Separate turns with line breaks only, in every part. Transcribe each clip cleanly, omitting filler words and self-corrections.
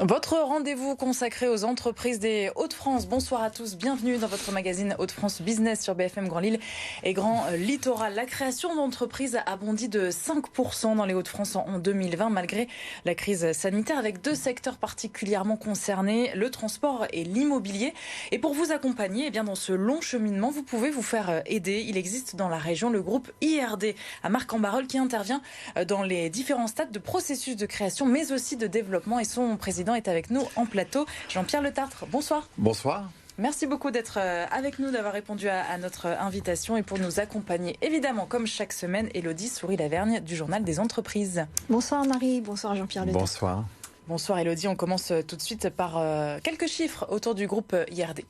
Votre rendez-vous consacré aux entreprises des Hauts-de-France. Bonsoir à tous, bienvenue dans votre magazine Hauts-de-France Business sur BFM Grand Lille et Grand Littoral. La création d'entreprises a bondi de 5% dans les Hauts-de-France en 2020 malgré la crise sanitaire, avec deux secteurs particulièrement concernés, le transport et l'immobilier. Et pour vous accompagner dans ce long cheminement, vous pouvez vous faire aider. Il existe dans la région le groupe IRD à Marc-en-Barœul qui intervient dans les différents stades de processus de création mais aussi de développement, et son président est avec nous en plateau. Jean-Pierre Le Tartre, bonsoir.
Bonsoir.
Merci beaucoup d'être avec nous, d'avoir répondu à notre invitation, et pour nous accompagner, évidemment, comme chaque semaine, Élodie Souris-Lavergne du Journal des Entreprises.
Bonsoir Marie, bonsoir Jean-Pierre Le Tartre.
Bonsoir.
Bonsoir Élodie, on commence tout de suite par quelques chiffres autour du groupe IRD.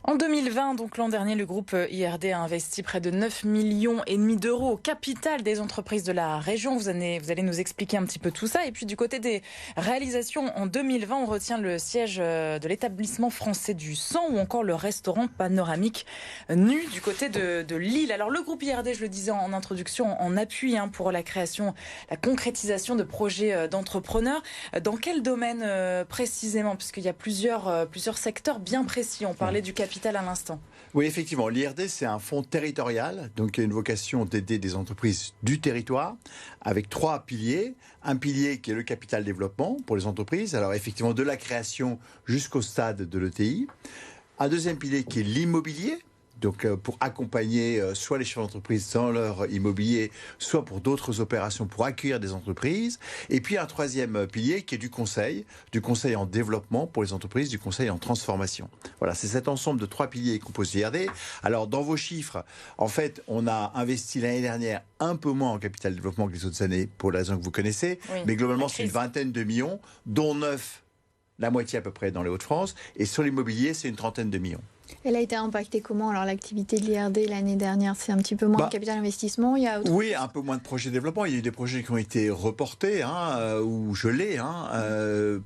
En 2020, donc l'an dernier, le groupe IRD a investi près de 9,5 millions d'euros au capital des entreprises de la région. Vous allez nous expliquer un petit peu tout ça. Et puis du côté des réalisations, en 2020, on retient le siège de l'établissement français du sang ou encore le restaurant panoramique Nu du côté de Lille. Alors le groupe IRD, je le disais en introduction, en appui pour la création, la concrétisation de projets d'entrepreneurs. Dans quel domaine précisément? Puisqu'il y a plusieurs secteurs bien précis. On parlait du capital à l'instant.
Oui, effectivement, l'IRD, c'est un fonds territorial, donc il a une vocation d'aider des entreprises du territoire, avec 3 piliers. Un pilier qui est le capital développement pour les entreprises, alors effectivement de la création jusqu'au stade de l'ETI. Un deuxième pilier qui est l'immobilier, donc pour accompagner soit les chefs d'entreprise dans leur immobilier, soit pour d'autres opérations pour accueillir des entreprises. Et puis un troisième pilier qui est du conseil en développement pour les entreprises, du conseil en transformation. Voilà, c'est cet ensemble de 3 piliers qui composent l'IRD. Alors dans vos chiffres, en fait, on a investi l'année dernière un peu moins en capital développement que les autres années pour la raison que vous connaissez. Oui, mais globalement, c'est une vingtaine de millions, dont 9, la moitié à peu près dans les Hauts-de-France. Et sur l'immobilier, c'est une trentaine de millions.
Elle a été impactée comment? Alors l'activité de l'IRD l'année dernière, c'est un petit peu moins de capital investissement, il y a
oui, un peu moins de projets de développement. Il y a eu des projets qui ont été reportés ou gelés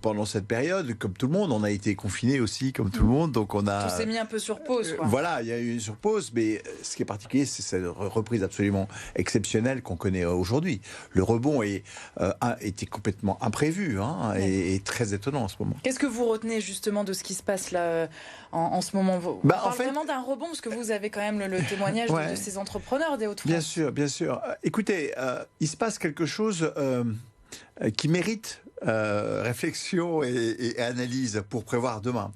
pendant cette période. Comme tout le monde, on a été confinés aussi, comme tout le monde. Donc on a...
Tout s'est mis un peu sur pause.
Voilà, il y a eu une sur pause. Mais ce qui est particulier, c'est cette reprise absolument exceptionnelle qu'on connaît aujourd'hui. Le rebond était complètement imprévu et très étonnant en ce moment.
Qu'est-ce que vous retenez justement de ce qui se passe là en ce moment? On parle vraiment d'un rebond, parce que vous avez quand même le témoignage de ces entrepreneurs des Hauts-de-France.
Bien sûr, bien sûr. Écoutez, il se passe quelque chose qui mérite réflexion et analyse pour prévoir demain.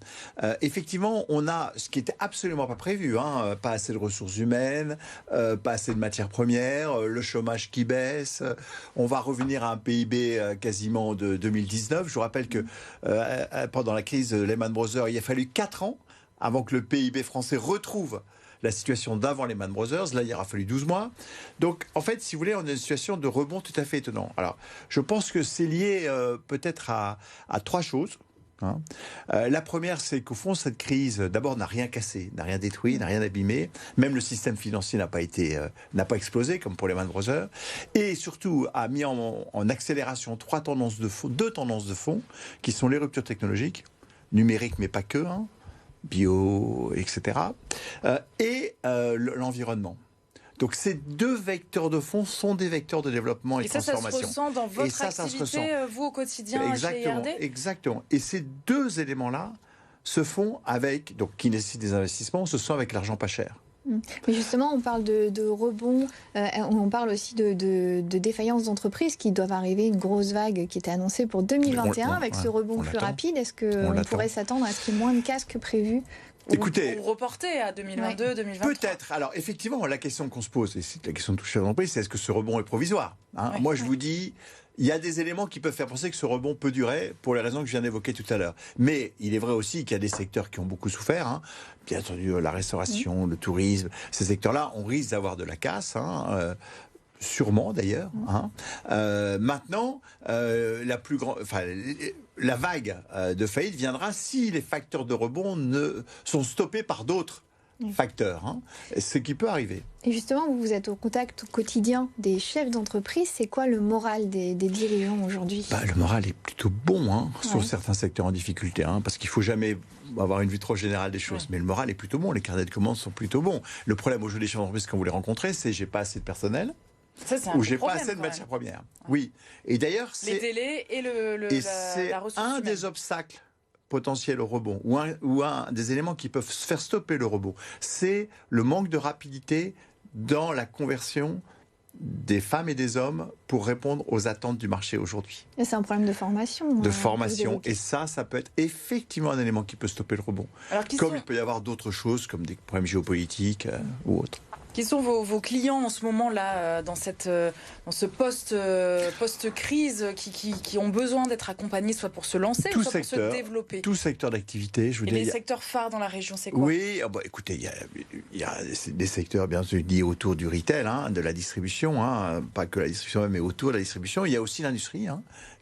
Effectivement, on a ce qui était absolument pas prévu, pas assez de ressources humaines, pas assez de matières premières, le chômage qui baisse. On va revenir à un PIB quasiment de 2019. Je vous rappelle que pendant la crise de Lehman Brothers, il a fallu 4 ans avant que le PIB français retrouve la situation d'avant Lehman Brothers. Là, il aura fallu 12 mois. Donc, en fait, si vous voulez, on a une situation de rebond tout à fait étonnant. Alors, je pense que c'est lié peut-être à 3 choses. La première, c'est qu'au fond, cette crise, d'abord, n'a rien cassé, n'a rien détruit, n'a rien abîmé. Même le système financier n'a pas explosé, comme pour Lehman Brothers. Et surtout, a mis en accélération 2 tendances de fond, qui sont les ruptures technologiques, numériques, mais pas que, bio, etc. Et l'environnement. Donc ces 2 vecteurs de fond sont des vecteurs de développement et de transformation.
Ça se ressent dans votre activité, vous, au quotidien, chez IRD ?
Exactement. Et ces 2 éléments-là se font qui nécessitent des investissements, se font avec l'argent pas cher.
Mais justement, on parle de rebond, on parle aussi de défaillances d'entreprises qui doivent arriver, une grosse vague qui était annoncée pour 2021 avec ce rebond plus rapide. Est-ce qu'on pourrait s'attendre à ce qu'il y ait moins de cas que prévu?
Écoutez, ou reporter à 2022, 2023.
Peut-être. Alors effectivement, la question qu'on se pose, et c'est la question de tous les entreprises, c'est est-ce que ce rebond est provisoire? Moi, je vous dis, il y a des éléments qui peuvent faire penser que ce rebond peut durer pour les raisons que je viens d'évoquer tout à l'heure. Mais il est vrai aussi qu'il y a des secteurs qui ont beaucoup souffert. Bien entendu, la restauration, le tourisme, ces secteurs-là, on risque d'avoir de la casse. Sûrement d'ailleurs. Maintenant, la vague de faillite viendra si les facteurs de rebond sont stoppés par d'autres facteur, hein, ce qui peut arriver.
Et justement, vous êtes au contact quotidien des chefs d'entreprise. C'est quoi le moral des dirigeants aujourd'hui ?
Le moral est plutôt bon sur certains secteurs en difficulté, parce qu'il ne faut jamais avoir une vue trop générale des choses. Mais le moral est plutôt bon, les carnets de commandes sont plutôt bons. Le problème aujourd'hui des chefs d'entreprise quand vous les rencontrez, c'est j'ai pas assez de personnel. Ou j'ai pas assez de matières premières. Oui. Et d'ailleurs, c'est
les délais et la ressource
un
humaine.
des obstacles potentiels au rebond, ou un des éléments qui peuvent faire stopper le rebond, c'est le manque de rapidité dans la conversion des femmes et des hommes pour répondre aux attentes du marché aujourd'hui.
Et c'est un problème de formation.
De formation. Et ça peut être effectivement un élément qui peut stopper le rebond. Comme il peut y avoir d'autres choses, comme des problèmes géopolitiques ou autres.
Qui sont vos clients en ce moment-là, dans ce post-crise, qui ont besoin d'être accompagnés, soit pour se lancer, soit pour se développer?
Tout secteur d'activité.
Et les secteurs phares dans la région, c'est quoi?
Oui, écoutez, il y a des secteurs bien sûr liés autour du retail, de la distribution, pas que la distribution, mais autour de la distribution. Il y a aussi l'industrie,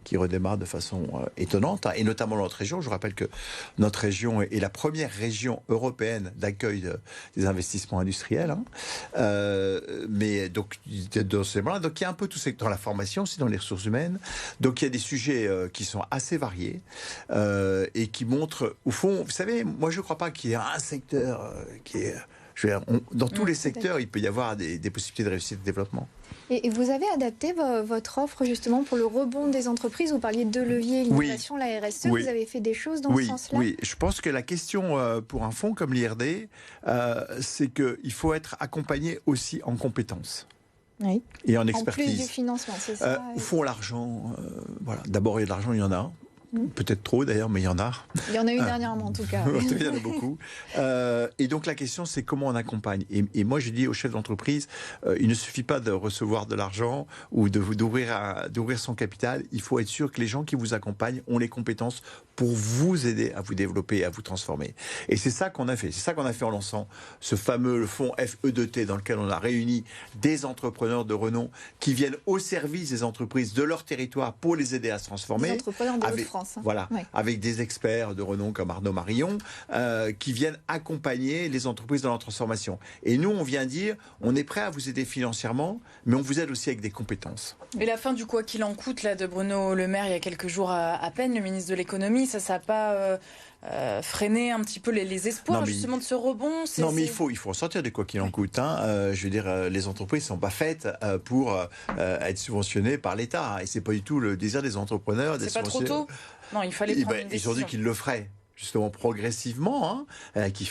qui redémarre de façon étonnante, et notamment dans notre région. Je vous rappelle que notre région est la première région européenne d'accueil des investissements industriels. Mais donc, il y a un peu tout secteur, dans la formation, aussi dans les ressources humaines. Donc, il y a des sujets qui sont assez variés et qui montrent, au fond, vous savez, moi je ne crois pas qu'il y ait un secteur qui est... dans tous les secteurs, il peut y avoir des possibilités de réussite et de développement.
Et vous avez adapté votre offre justement pour le rebond des entreprises. Vous parliez de levier, l'innovation, la RSE.
Oui.
Vous avez fait des choses dans ce sens-là?
Oui, je pense que la question pour un fonds comme l'IRD, c'est qu'il faut être accompagné aussi en compétences.
Oui.
Et en expertise.
En plus du financement, c'est ça?
Au fond, l'argent, voilà. D'abord, il y a de l'argent, il y en a. Peut-être trop d'ailleurs, mais il y en a.
Il y en a eu dernièrement en tout cas.
Il y en a beaucoup. Et donc la question c'est comment on accompagne. Et moi je dis aux chefs d'entreprise, il ne suffit pas de recevoir de l'argent ou d'ouvrir son capital. Il faut être sûr que les gens qui vous accompagnent ont les compétences pour vous aider à vous développer, à vous transformer. Et c'est ça qu'on a fait. C'est ça qu'on a fait en lançant ce fameux fonds FE2T dans lequel on a réuni des entrepreneurs de renom qui viennent au service des entreprises de leur territoire pour les aider à se transformer.
Des entrepreneurs de Hauts-de-France.
Voilà, avec des experts de renom comme Arnaud Marillon qui viennent accompagner les entreprises dans leur transformation. Et nous, on vient dire, on est prêt à vous aider financièrement, mais on vous aide aussi avec des compétences.
Et la fin du quoi qu'il en coûte là, de Bruno Le Maire il y a quelques jours à peine, le ministre de l'économie, ça n'a pas freiné un petit peu les espoirs justement de ce rebond?
Non, mais il faut en sortir de quoi qu'il en coûte. Je veux dire, les entreprises ne sont pas faites pour être subventionnées par l'État. Et ce n'est pas du tout le désir des entrepreneurs.
C'est pas trop tôt? Non, il fallait prendre une décision.
Ils ont dit qu'ils le feraient. Justement progressivement, qui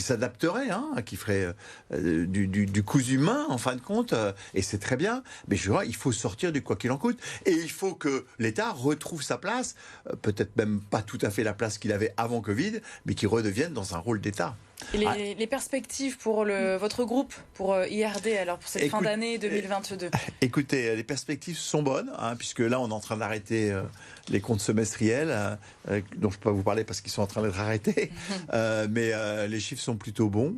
s'adapterait, qui ferait du cousu humain en fin de compte, et c'est très bien. Mais je vois, il faut sortir du quoi qu'il en coûte, et il faut que l'État retrouve sa place, peut-être même pas tout à fait la place qu'il avait avant Covid, mais qu'il redevienne dans un rôle d'État.
Et les perspectives pour votre groupe, pour IRD, alors pour cette fin d'année 2022?
Écoutez, les perspectives sont bonnes, puisque là on est en train d'arrêter les comptes semestriels, dont je ne peux pas vous parler parce qu'ils sont en train d'être arrêtés, mais les chiffres sont plutôt bons,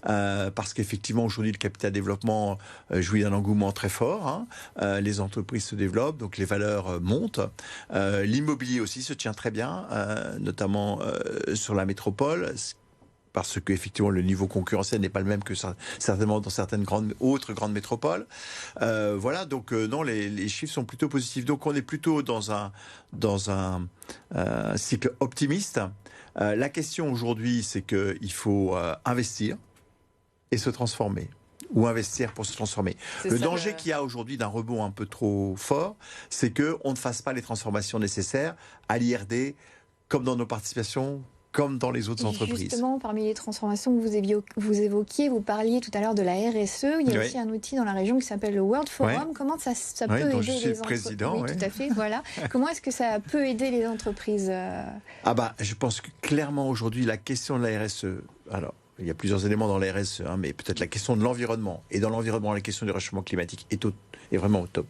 parce qu'effectivement aujourd'hui le capital développement jouit d'un engouement très fort, les entreprises se développent, donc les valeurs montent, l'immobilier aussi se tient très bien, notamment sur la métropole, parce que effectivement le niveau concurrentiel n'est pas le même que certainement dans certaines autres grandes métropoles. Voilà, donc non, les chiffres sont plutôt positifs. Donc on est plutôt dans un cycle optimiste. La question aujourd'hui, c'est qu'il faut investir et se transformer. Ou investir pour se transformer. Le danger qu'il y a aujourd'hui d'un rebond un peu trop fort, c'est qu'on ne fasse pas les transformations nécessaires à l'IRD, comme dans nos participations, comme dans les autres entreprises.
Justement, parmi les transformations que vous évoquiez, vous parliez tout à l'heure de la RSE. Il y a aussi un outil dans la région qui s'appelle le World Forum. Comment ça peut aider les entreprises? Oui, tout à fait. Voilà. Comment est-ce que ça peut aider les entreprises?
Je pense que clairement aujourd'hui, la question de la RSE. Alors, il y a plusieurs éléments dans la RSE, mais peut-être la question de l'environnement. Et dans l'environnement, la question du réchauffement climatique est vraiment au top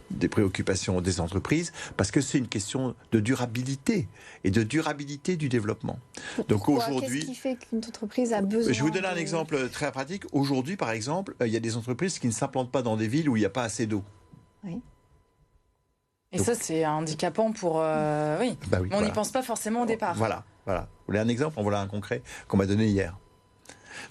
des préoccupations des entreprises, parce que c'est une question de durabilité et de durabilité du développement. Donc aujourd'hui,
qu'est-ce qui fait qu'une entreprise a besoin?
Je vais vous donner un exemple très pratique. Aujourd'hui, par exemple, il y a des entreprises qui ne s'implantent pas dans des villes où il n'y a pas assez d'eau.
Oui.
Et donc, ça, c'est handicapant pour... oui,
bah oui,
mais on n'y pense pas forcément au départ.
Voilà. Vous voulez un exemple? En voilà un concret qu'on m'a donné hier.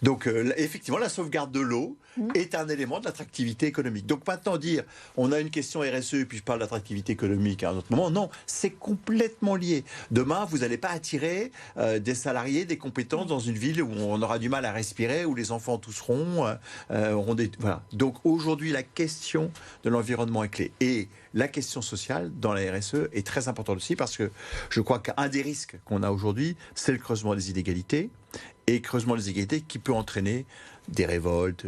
Donc, effectivement, la sauvegarde de l'eau est un élément de l'attractivité économique. Donc, maintenant, dire, on a une question RSE, et puis je parle d'attractivité économique à un autre moment, non, c'est complètement lié. Demain, vous n'allez pas attirer des salariés, des compétences dans une ville où on aura du mal à respirer, où les enfants tousseront, auront des... Voilà. Donc, aujourd'hui, la question de l'environnement est clé. Et la question sociale dans la RSE est très importante aussi, parce que je crois qu'un des risques qu'on a aujourd'hui, c'est le creusement des inégalités. Et creusement des inégalités qui peut entraîner des révoltes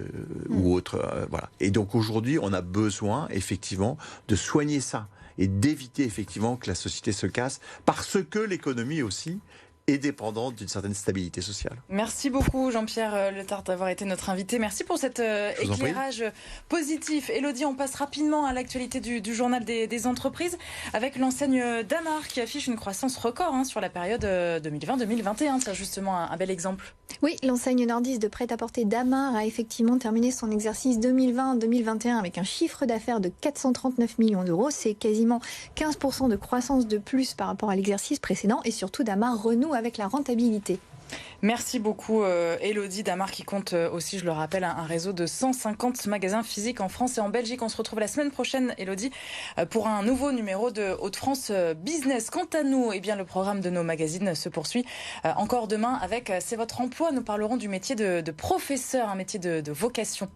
ou autres. Voilà. Et donc aujourd'hui, on a besoin effectivement de soigner ça et d'éviter effectivement que la société se casse, parce que l'économie aussi est dépendante d'une certaine stabilité sociale.
Merci beaucoup Jean-Pierre Letarte d'avoir été notre invité. Merci pour cet éclairage positif. Élodie, on passe rapidement à l'actualité du journal des entreprises avec l'enseigne Damar qui affiche une croissance record sur la période 2020-2021. C'est justement un bel exemple.
Oui, l'enseigne nordiste de prêt-à-porter Damar a effectivement terminé son exercice 2020-2021 avec un chiffre d'affaires de 439 millions d'euros. C'est quasiment 15% de croissance de plus par rapport à l'exercice précédent et surtout Damar renoue avec la rentabilité.
Merci beaucoup Élodie. Damar qui compte aussi, je le rappelle, un réseau de 150 magasins physiques en France et en Belgique. On se retrouve la semaine prochaine, Élodie, pour un nouveau numéro de Hauts-de-France Business. Quant à nous, le programme de nos magazines se poursuit encore demain avec C'est votre emploi. Nous parlerons du métier de professeur, un métier de vocation.